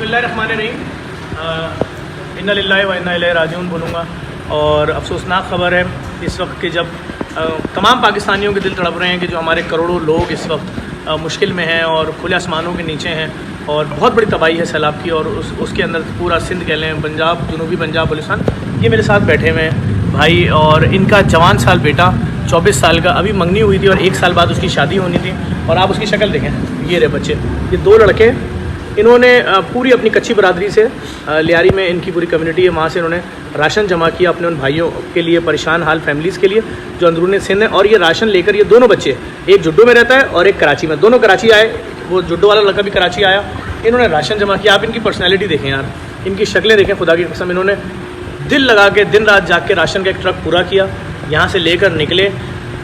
بسم اللہ الرحمن الرحیم. انا للہ و انا الیہ راجعون بولوں گا. اور افسوسناک خبر ہے اس وقت کہ جب تمام پاکستانیوں کے دل تڑپ رہے ہیں کہ جو ہمارے کروڑوں لوگ اس وقت مشکل میں ہیں اور کھلے آسمانوں کے نیچے ہیں اور بہت بڑی تباہی ہے سیلاب کی, اور اس کے اندر پورا سندھ کہہ لیں, پنجاب, جنوبی پنجاب, بلوچستان, یہ میرے ساتھ بیٹھے ہوئے ہیں بھائی. اور ان کا جوان سال بیٹا 24 سال کا ابھی منگنی ہوئی تھی اور 1 سال بعد اس کی شادی ہونی تھی. اور آپ اس کی شکل دیکھیں, یہ رہے بچے, یہ 2 لڑکے. انہوں نے پوری اپنی کچی برادری سے, لیاری میں ان کی پوری کمیونٹی ہے, وہاں سے انہوں نے راشن جمع کیا اپنے ان بھائیوں کے لیے, پریشان حال فیملیز کے لیے جو اندرون سندھ ہیں. اور یہ راشن لے کر یہ دونوں بچے, ایک جڈو میں رہتا ہے اور ایک کراچی میں, دونوں کراچی آئے. وہ جڈو والا لڑکا بھی کراچی آیا. انہوں نے راشن جمع کیا. آپ ان کی پرسنالٹی دیکھیں یار, ان کی شکلیں دیکھیں, خدا کی قسم. انہوں نے دل لگا کے دن رات جاگ کے راشن کا ایک ٹرک پورا کیا, یہاں سے لے کر نکلے.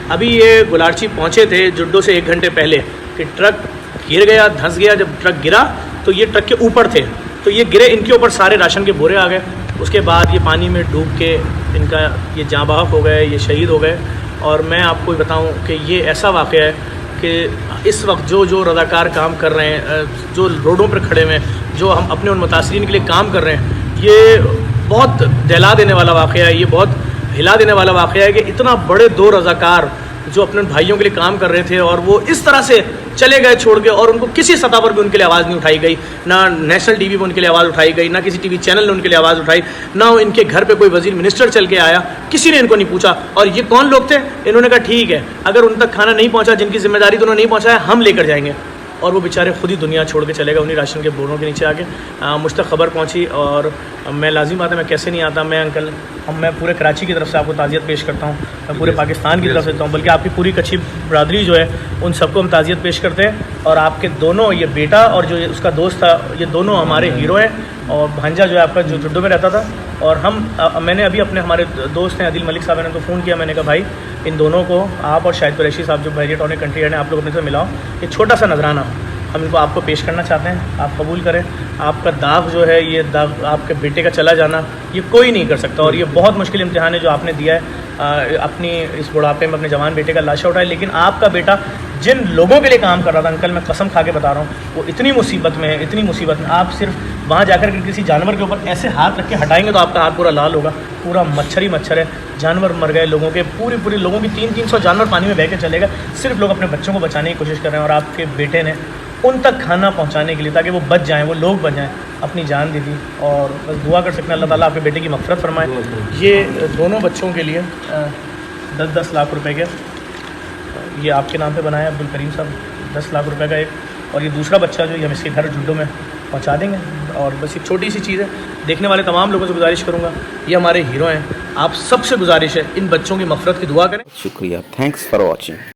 ابھی یہ گلارچی پہنچے تھے جڈو سے 1 گھنٹے پہلے کہ ٹرک گر گیا, دھنس گیا. جب ٹرک گرا تو یہ ٹرک کے اوپر تھے, تو یہ گرے, ان کے اوپر سارے راشن کے بورے آ گئے. اس کے بعد یہ پانی میں ڈوب کے ان کا یہ جاں بحق ہو گئے, یہ شہید ہو گئے. اور میں آپ کو بتاؤں کہ یہ ایسا واقعہ ہے کہ اس وقت جو رضاکار کام کر رہے ہیں, جو روڈوں پر کھڑے ہوئے ہیں, جو ہم اپنے ان متاثرین کے لیے کام کر رہے ہیں, یہ بہت دہلا دینے والا واقعہ ہے. یہ بہت ہلا دینے والا واقعہ ہے کہ اتنا بڑے 2 رضاکار جو اپنے بھائیوں کے لیے کام کر رہے تھے اور وہ اس طرح سے چلے گئے چھوڑ کے, اور ان کو کسی سطح پر بھی ان کے لیے آواز نہیں اٹھائی گئی. نہ نیشنل ٹی وی پہ ان کے لیے آواز اٹھائی گئی, نہ کسی ٹی وی چینل نے ان کے لیے آواز اٹھائی, نہ ان کے گھر پہ کوئی وزیر منسٹر چل کے آیا, کسی نے ان کو نہیں پوچھا. اور یہ کون لوگ تھے؟ انہوں نے کہا ٹھیک ہے, اگر ان تک کھانا نہیں پہنچا, جن کی ذمہ داری تو انہوں نے نہیں پہنچایا, ہم لے کر جائیں گے. اور وہ بیچارے خود ہی دنیا چھوڑ کے چلے گئے انہیں راشن کے بوروں کے نیچے آ کے. مجھ تک خبر پہنچی اور میں لازم بات ہے, میں کیسے نہیں آتا. میں انکل, میں پورے کراچی کی طرف سے آپ کو تعزیت پیش کرتا ہوں, میں پورے پاکستان کی طرف سے دیتا ہوں, بلکہ آپ کی پوری کچھی برادری جو ہے ان سب کو ہم تعزیت پیش کرتے ہیں. اور آپ کے دونوں, یہ بیٹا اور جو اس کا دوست تھا, یہ دونوں ہمارے ہیرو ہیں. اور بھانجا جو ہے آپ کا جو جڈو میں رہتا تھا, اور میں نے ابھی اپنے ہمارے دوست ہیں عادل ملک صاحب نے تو فون کیا. میں نے کہا بھائی ان دونوں کو آپ اور شاہد قریشی صاحب جو بحریہ ٹاؤن کنٹری ہیڈ ہیں, آپ لوگ اپنے سے ملاؤ. یہ چھوٹا سا نذرانہ ہم ان کو آپ کو پیش کرنا چاہتے ہیں, آپ قبول کریں. آپ کا داغ جو ہے, یہ داغ آپ کے بیٹے کا چلا جانا, یہ کوئی نہیں کر سکتا. اور یہ بہت مشکل امتحان ہے جو آپ نے دیا ہے اپنی اس بڑھاپے میں اپنے جوان بیٹے کا لاشا اٹھائے. لیکن آپ کا بیٹا جن لوگوں کے لیے کام کر رہا تھا, انکل میں قسم کھا کے بتا رہا ہوں, وہ اتنی مصیبت میں ہے, اتنی مصیبت میں. آپ صرف وہاں جا کر کسی جانور کے اوپر ایسے ہاتھ رکھ کے ہٹائیں گے تو آپ کا ہاتھ پورا لال ہوگا. پورا مچھر ہی مچھر ہے, جانور مر گئے لوگوں کے, پورے لوگوں کی 300 جانور پانی میں بہہ کے چلے گئے. صرف لوگ اپنے بچوں کو بچانے کی کوشش کر رہے ہیں, اور آپ کے بیٹے نے ان تک کھانا پہنچانے کے لیے تاکہ وہ بچ جائیں, وہ لوگ بچ جائیں, اپنی جان دی تھی. اور بس دعا کر سکتے ہیں اللہ تعالیٰ آپ کے بیٹے کی مغفرت فرمائے. یہ دونوں بچوں کے لیے 10 لاکھ روپے کے, یہ آپ کے نام پہ بنایا عبد الکریم صاحب, 10 لاکھ روپے کا ایک. اور یہ دوسرا بچہ جو ہم اس کے گھر جڈو میں پہنچا دیں گے. اور بس ایک چھوٹی سی چیز ہے, دیکھنے والے تمام لوگوں سے گزارش کروں گا, یہ ہمارے ہیرو ہیں, آپ سب سے گزارش ہے ان بچوں کی مغفرت کی دعا کریں. شکریہ, تھینکس فار واچنگ.